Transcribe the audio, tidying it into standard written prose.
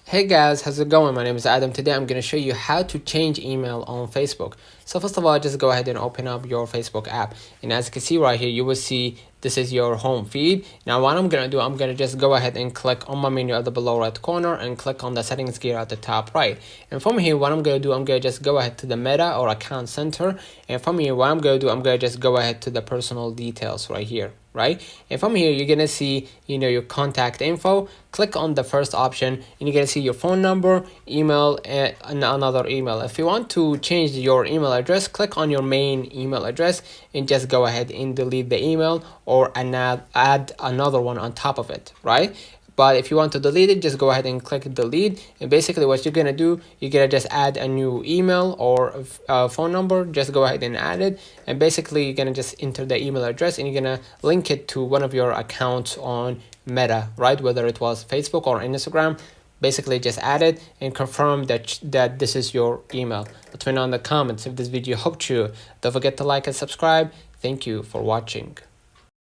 Hey guys, how's it going? My name is Adam. Today I'm going to show you how to change email on Facebook. So first of all, just go ahead and open up your Facebook app. And as you can see right here, you will see this is your home feed. Now what I'm going to do, I'm going to just go ahead and click on my menu at the below right corner and click on the settings gear at the top right. And from here, what I'm going to do, I'm going to just go ahead to the Meta or Account Center. And from here, what I'm going to do, I'm going to just go ahead to the personal details right here. Right, and from here you're gonna see your contact info. Click on the first option and you're gonna see your phone number, email, and another email. If you want to change your email address, click on your main email address and just go ahead and delete the email or add another one on top of it, right? But if you want to delete it, just go ahead and click delete. And basically what you're going to do, you're going to just add a new email or a phone number. Just go ahead and add it. And basically you're going to just enter the email address and you're going to link it to one of your accounts on Meta, right? Whether it was Facebook or Instagram. Basically just add it and confirm that this is your email. Let me know in the comments if this video helped you. Don't forget to like and subscribe. Thank you for watching.